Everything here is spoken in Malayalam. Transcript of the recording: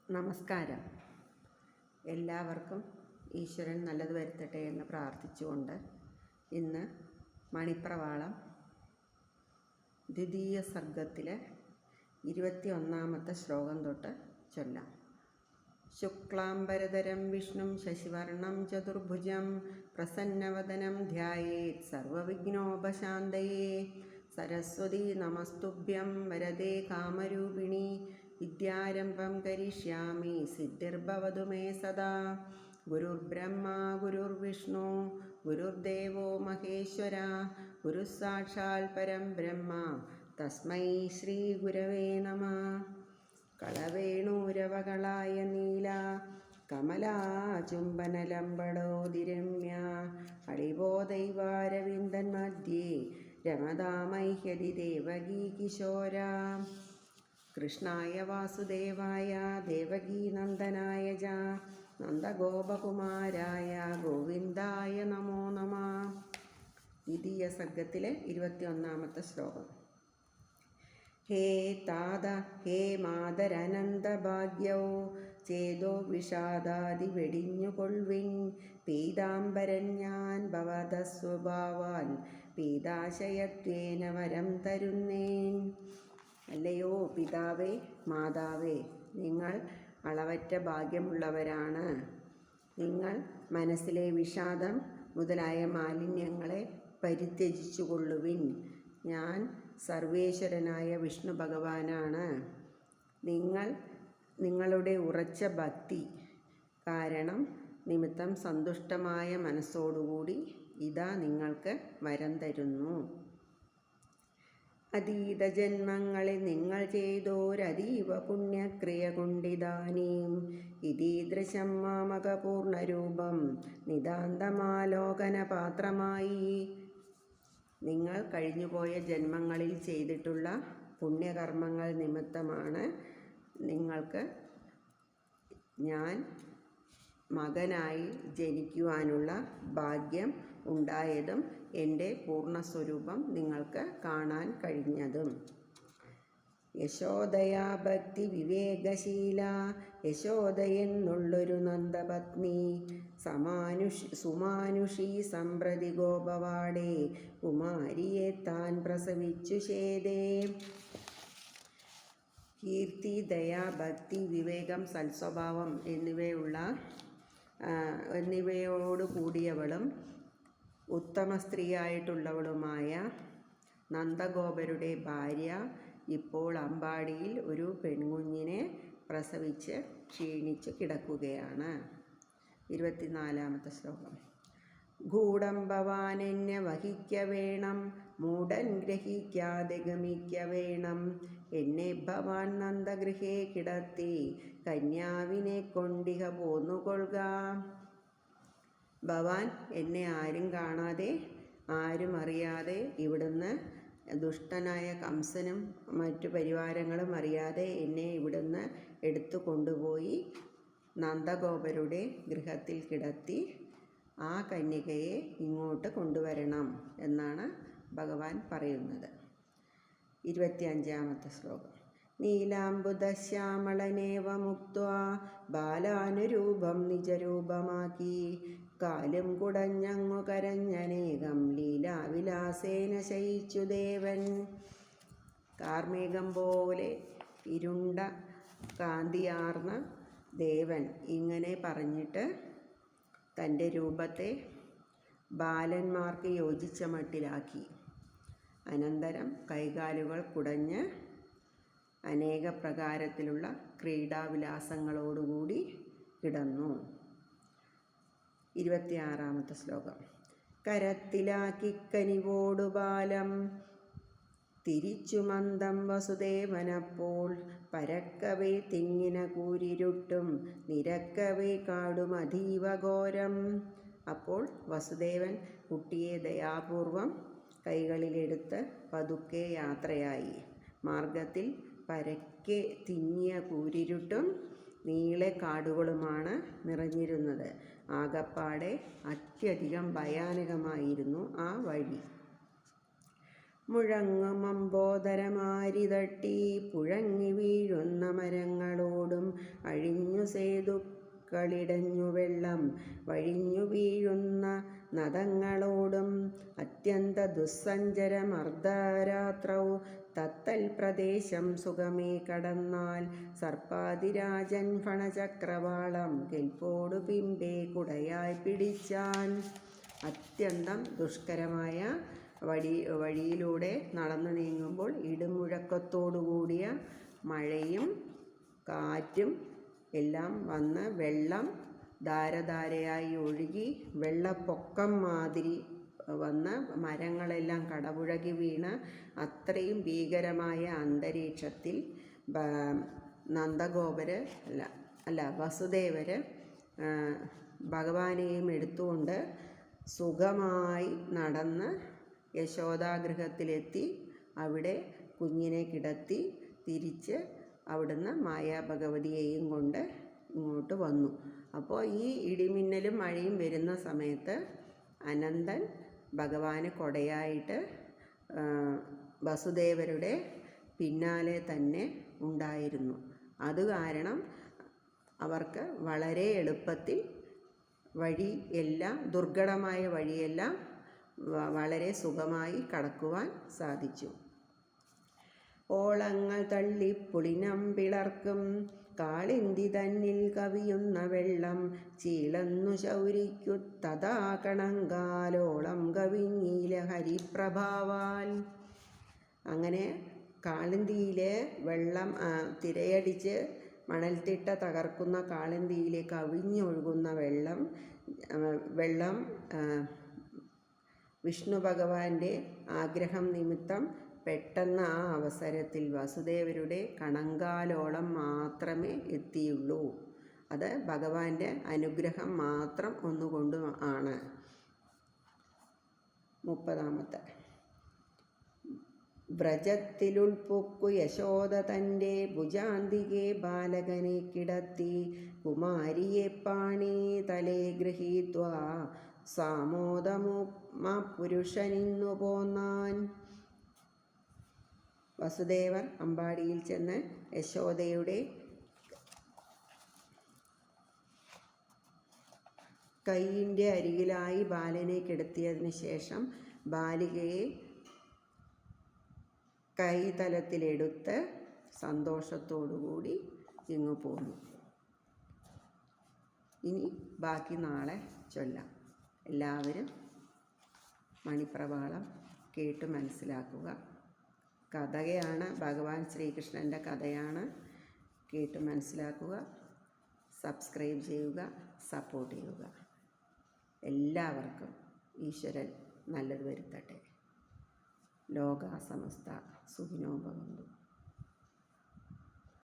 നമസ്കാരം. എല്ലാവർക്കും ഈശ്വരൻ നല്ലത് വരുത്തട്ടെ എന്ന് പ്രാർത്ഥിച്ചുകൊണ്ട് ഇന്ന് മണിപ്രവാളം ദ്വിതീയ സർഗത്തിലെ 21-ാമത്തെ ശ്ലോകം തൊട്ട് ചൊല്ലാം. ശുക്ലാംബരധരം വിഷ്ണും ശശിവർണം ചതുർഭുജം പ്രസന്നവദനം ധ്യായേത് സർവവിഘ്നോപശാന്തയേ. സരസ്വതി നമസ്തുഭ്യം വരദേ കാമരൂപിണി വിദ്യാരംഭം കരിഷ്യാമി സിദ്ധിർഭവതു മേ സദാ. ഗുരുർബ്രഹ്മ ഗുരുർവിഷ്ണു ഗുരുർദേവോ മഹേശ്വര ഗുരുഃ സാക്ഷാൽ പരം ബ്രഹ്മ തസ്മൈ ശ്രീ ഗുരവേ നമഃ. കളവേണൂരവകളായ നീല കമലാചുംബനലംബടോതിരമ്യ അടിവോ ദൈവാരവിന്ദൻ മധ്യേ രമതാമൈഹ്യതി ദേവകീ കിശോര. കൃഷ്ണായ വാസുദേവായ ദേവകീനന്ദനായ ച നന്ദഗോപകുമാരായ ഗോവിന്ദായ നമോ നമഃ. ദ്വിതീയ സർഗത്തിലെ 21-ാമത്തെ ശ്ലോകം. ഹേ താത ഹേ മാതരനന്ദഭാഗ്യൗ ചേതോ വിഷാദാദി വെടിഞ്ഞുകൊള്ളിൻ. പീതാംബരൻ ഞാൻ ഭവത സ്വഭാവാൻ പീതാശയത്വേന വരം തരുന്നേൻ. അല്ലയോ പിതാവേ മാതാവേ, നിങ്ങൾ അളവറ്റ ഭാഗ്യമുള്ളവരാണ്. നിങ്ങൾ മനസ്സിലെ വിഷാദം മുതലായ മാലിന്യങ്ങളെ പരിത്യജിച്ചുകൊള്ളുവിൻ. ഞാൻ സർവേശ്വരനായ വിഷ്ണു ഭഗവാനാണ്. നിങ്ങളുടെ ഉറച്ച ഭക്തി കാരണം നിമിത്തം സന്തുഷ്ടമായ മനസ്സോടുകൂടി ഇതാ നിങ്ങൾക്ക് വരം തരുന്നു. അതീത ജന്മങ്ങളിൽ നിങ്ങൾ ചെയ്തോരതീവ പുണ്യക്രിയ കൊണ്ടിതാനീം ഇതീദൃശം മാമകപൂർണരൂപം നിതാന്തമാലോകന പാത്രമായി. നിങ്ങൾ കഴിഞ്ഞുപോയ ജന്മങ്ങളിൽ ചെയ്തിട്ടുള്ള പുണ്യകർമ്മങ്ങൾ നിമിത്തമാണ് നിങ്ങൾക്ക് ഞാൻ മകനായി ജനിക്കുവാനുള്ള ഭാഗ്യം ഉണ്ടായതും എൻ്റെ പൂർണ്ണസ്വരൂപം നിങ്ങൾക്ക് കാണാൻ കഴിഞ്ഞതും. യശോദയാ ഭക്തി വിവേകശീല യശോദയെന്നുള്ളൊരു നന്ദപത്നി സുമാനുഷി സമ്പ്രതി ഗോപവാടേ കുമാരിയെ താൻ പ്രസവിച്ചു ശേദേ. കീർത്തി, ദയ, ഭക്തി, വിവേകം, സൽസ്വഭാവം എന്നിവയോടു കൂടിയവളും ഉത്തമ സ്ത്രീയായിട്ടുള്ളവളുമായ നന്ദഗോപരുടെ ഭാര്യ ഇപ്പോൾ അമ്പാടിയിൽ ഒരു പെൺകുഞ്ഞിനെ പ്രസവിച്ച് ക്ഷീണിച്ചു കിടക്കുകയാണ്. 24-ാമത്തെ ശ്ലോകം. ഗൂഢം ഭവാൻ എന്നെ വഹിക്ക വേണം, മൂഢൻ ഗ്രഹിക്കാതെ ഗമിക്ക വേണം. എന്നെ ഭവാൻ നന്ദഗൃഹേ കിടത്തി കന്യാവിനെ കൊണ്ടിഹ പോന്നുകൊള്ളുക. ഭവാൻ എന്നെ ആരും കാണാതെ ആരും അറിയാതെ ഇവിടുന്ന് ദുഷ്ടനായ കംസനും മറ്റു പരിവാരങ്ങളും അറിയാതെ എന്നെ ഇവിടുന്ന് എടുത്തു കൊണ്ടുപോയി നന്ദഗോപരുടെ ഗൃഹത്തിൽ കിടത്തി ആ കന്യകയെ ഇങ്ങോട്ട് കൊണ്ടുവരണം എന്നാണ് ഭഗവാൻ പറയുന്നത്. 25-ാമത്തെ ശ്ലോകം. നീലാംബുദശ്യാമളനേവ മുക്ത്വാ ബാലാനുരൂപം നിജരൂപമാക്കി കാലും കുടഞ്ഞങ്ങു കരഞ്ഞനേകം ലീലാവിലാസേന ശയിച്ചു ദേവൻ. കാർമേഘം പോലെ ഇരുണ്ട കാന്തിയാർന്ന ദേവൻ ഇങ്ങനെ പറഞ്ഞിട്ട് തൻ്റെ രൂപത്തെ ബാലന്മാർക്ക് യോജിച്ച മട്ടിലാക്കി. അനന്തരം കൈകാലുകൾ കുടഞ്ഞ് അനേക പ്രകാരത്തിലുള്ള ക്രീഡാവിലാസങ്ങളോടുകൂടി കിടന്നു. 26-ാമത്തെ ശ്ലോകം. കരത്തിലാക്കി കനിവോടു ബാലം തിരിച്ചു മന്ദം വസുദേവനപ്പോൾ പരക്കവേ തിങ്ങിന കൂരിരുട്ടും നിരക്കവേ കാടും അതീവ ഘോരം. അപ്പോൾ വസുദേവൻ കുട്ടിയെ ദയാപൂർവം കൈകളിലെടുത്ത് പതുക്കെ യാത്രയായി. മാർഗത്തിൽ പരക്കെ തിങ്ങിയ കൂരിരുട്ടും നീളെ കാടുകളുമാണ് നിറഞ്ഞിരുന്നത്. ആകപ്പാടെ അത്യധികം ഭയാനകമായിരുന്നു ആ വഴി. മുഴങ്ങുമമ്പോദരമാരി തട്ടി പുഴങ്ങി വീഴുന്ന മരങ്ങളോടും സേതുക്കളിടഞ്ഞു വെള്ളം വഴിഞ്ഞു വീഴുന്ന നദങ്ങളോടും അത്യന്ത ദുസ്സഞ്ചരമർദ്ധരാത്രൗ തത്തൽ പ്രദേശം സുഗമേ കടന്നാൽ സർപ്പാതിരാജൻ ഫണചക്രവാളം കെൽപ്പോടു പിമ്പേ കുടയായി പിടിച്ചാൻ. അത്യന്തം ദുഷ്കരമായ വഴിയിലൂടെ നടന്നു നീങ്ങുമ്പോൾ ഇടിമുഴക്കത്തോടുകൂടിയ മഴയും കാറ്റും എല്ലാം വന്ന് വെള്ളം ധാരധാരയായി ഒഴുകി വെള്ളപ്പൊക്കം മാതിരി വന്ന് മരങ്ങളെല്ലാം കടപുഴകി വീണ് അത്രയും ഭീകരമായ അന്തരീക്ഷത്തിൽ നന്ദഗോപര് വസുദേവര് ഭഗവാനെയും എടുത്തുകൊണ്ട് സുഖമായി നടന്ന് യശോദാഗൃഹത്തിലെത്തി അവിടെ കുഞ്ഞിനെ കിടത്തി തിരിച്ച് അവിടുന്ന് മായാഭഗവതിയെയും കൊണ്ട് ഇങ്ങോട്ട് വന്നു. അപ്പോൾ ഈ ഇടിമിന്നലും മഴയും വരുന്ന സമയത്ത് അനന്തൻ ഭഗവാന് കൊടയായിട്ട് വസുദേവരുടെ പിന്നാലെ തന്നെ ഉണ്ടായിരുന്നു. അത് കാരണം അവർക്ക് വളരെ എളുപ്പത്തിൽ ദുർഘടമായ വഴിയെല്ലാം വളരെ സുഖമായി കടക്കുവാൻ സാധിച്ചു. ഓളങ്ങൾ തള്ളി പുളിനം പിളർക്കും കാളിന്തി തന്നിൽ കവിയുന്ന വെള്ളം ചീളന്നു ശൗരിക്കു തഥാ കണങ്കാലോളം കവിഞ്ഞീല ഹരിപ്രഭാവാൽ. അങ്ങനെ കാളിന്തിയിലെ വെള്ളം തിരയടിച്ച് മണൽത്തിട്ട തകർക്കുന്ന കാളിന്തിയിലെ കവിഞ്ഞൊഴുകുന്ന വെള്ളം വിഷ്ണു ഭഗവാന്റെ ആഗ്രഹം നിമിത്തം പെട്ടെന്ന് ആ അവസരത്തിൽ വസുദേവരുടെ കണങ്കാലോളം മാത്രമേ എത്തിയുള്ളൂ. അത് ഭഗവാന്റെ അനുഗ്രഹം മാത്രം ഒന്നുകൊണ്ട് ആണ്. 30 വ്രജത്തിലുൾപ്പൊക്കു യശോദ തൻ്റെ ഭുജാന്തികെ ബാലകനെ കിടത്തി കുമാരിയെ പാണി തലേ ഗൃഹീത്വാ സാമോദമുപുരുഷനിന്നു പോന്നാൻ. വസുദേവർ അമ്പാടിയിൽ ചെന്ന് യശോദയുടെ കൈയിൻ്റെ അരികിലായി ബാലനെ കിടത്തിയതിനു ശേഷം ബാലികയെ കൈതലത്തിലെടുത്ത് സന്തോഷത്തോടുകൂടി ഇങ്ങു പോന്നു. ഇനി ബാക്കി നാളെ ചൊല്ലാം. എല്ലാവരും മണിപ്രവാളം കേട്ട് മനസ്സിലാക്കുക. കഥയാണ്, ഭഗവാൻ ശ്രീകൃഷ്ണൻ്റെ കഥയാണ്. കേട്ട് മനസ്സിലാക്കുക, സബ്സ്ക്രൈബ് ചെയ്യുക, സപ്പോർട്ട് ചെയ്യുക. എല്ലാവർക്കും ഈശ്വരൻ നല്ലത് വരുത്തട്ടെ. ലോകാ സമസ്ത സുഖിനോ ഭവന്തു.